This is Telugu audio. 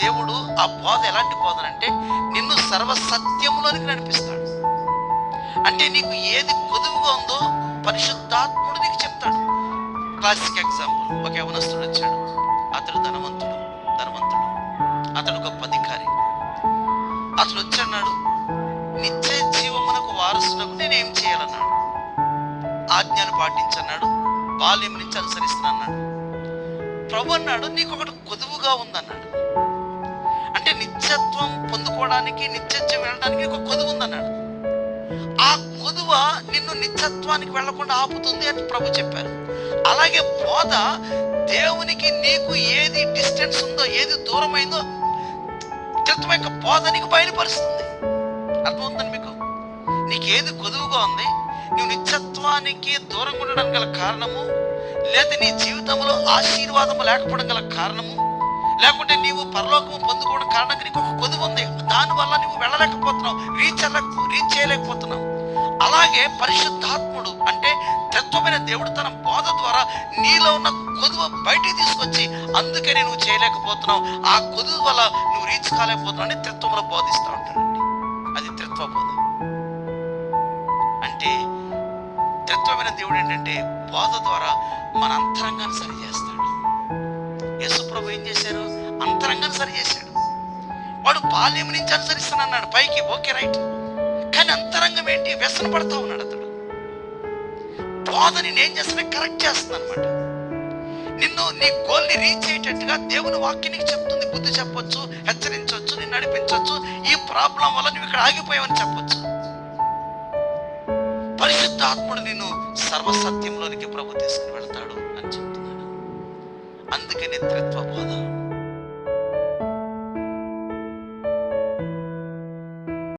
దేవుడు ఆ బోధ ఎలాంటి బోధనంటే నిన్ను సర్వసత్యములోనికి నడిపిస్తాడు. అంటే నీకు ఏది కొదువుగా ఉందో పరిశుద్ధాత్ముడు నీకు చెప్తాడు. క్లాసిక్ ఎగ్జాంపుల్, ఒక యవనస్తుడు వచ్చాడు. అతడు ధనవంతుడు. అతడు గొప్ప అధికారి. అతడు వచ్చాడు, నిత్య జీవమునకు వారసునకు నేనేం చేయాలన్నాడు. ఆజ్ఞను పాటించన్నాడు, బాల్యం నుంచి అనుసరిస్తున్నాడు. ప్రభు అన్నాడు, నీకు ఒకటి కొదువుగా ఉందన్నాడు. అంటే నిత్యత్వం పొందుకోవడానికి, నిత్యత్వం వెళ్ళడానికి ఒక కొదువు ఉందన్నాడు. ఆ కొదువ నిన్ను నిత్యత్వానికి వెళ్లకుండా ఆపుతుంది అని ప్రభు చెప్పారు. అలాగే బోధ దేవునికి నీకు ఏది డిస్టెన్స్ ఉందో, ఏది దూరమైందో నిత్యత్వం యొక్క బోధ నీకు బయలుపరుస్తుంది. అర్థమవుతుందని మీకు? నీకేది కొదువుగా ఉంది, నువ్వు నిత్యత్వానికి దూరంగా ఉండడం గల కారణము, లేదా నీ జీవితంలో ఆశీర్వాదము లేకపోవడం గల కారణము, లేకుంటే నీవు పరలోకము పొందుకోవడం కారణంగా నీకు ఒక కొదువు ఉంది. దానివల్ల నువ్వు వెళ్ళలేకపోతున్నావు, రీచ్ చేయలేకపోతున్నావు. అలాగే పరిశుద్ధాత్ముడు అంటే తత్వమైన దేవుడు తన బోధ ద్వారా నీలో ఉన్న కొదువ బయటికి తీసుకొచ్చి, అందుకని నువ్వు చేయలేకపోతున్నావు, ఆ కొదువు వల్ల నువ్వు రీచ్ కాలేకపోతున్నావు అని తత్వంలో బోధిస్తూ ఉంటాడండి. అది త్రిత్వ బోధ. అంటే త్రిత్వమైన దేవుడు ఏంటంటే బోధ ద్వారా మన అంతరంగాన్ని సరి చేస్తాడు. యేసు ప్రభు ఏం చేశారు? అంతరంగాన్ని సరి చేశాడు. వాడు బాల్యం నుంచి అనుసరిస్తానన్నాడు పైకి, ఓకే రైట్, కానీ అంతరంగం ఏంటి? వ్యసన పడతా ఉన్నాడు. అతడు బోధని నేను చేస్తున్నా కరెక్ట్ చేస్తుంది అనమాట. నిన్ను నీ గోల్ని రీచ్ అయ్యేటట్టుగా దేవుని వాక్యం నీకు చెప్తుంది. బుద్ధి చెప్పొచ్చు, హెచ్చరించవచ్చు, నిన్ను నడిపించవచ్చు. ఈ ప్రాబ్లం వల్ల నువ్వు ఇక్కడ ఆగిపోయావని చెప్పొచ్చు. పరిశుద్ధాత్ముడు నిన్ను సర్వసత్యంలోనికి ప్రభు తీసుకుని వెళ్తాడు అని చెప్తున్నాడు. అందుకని త్రిత్వ బోధ.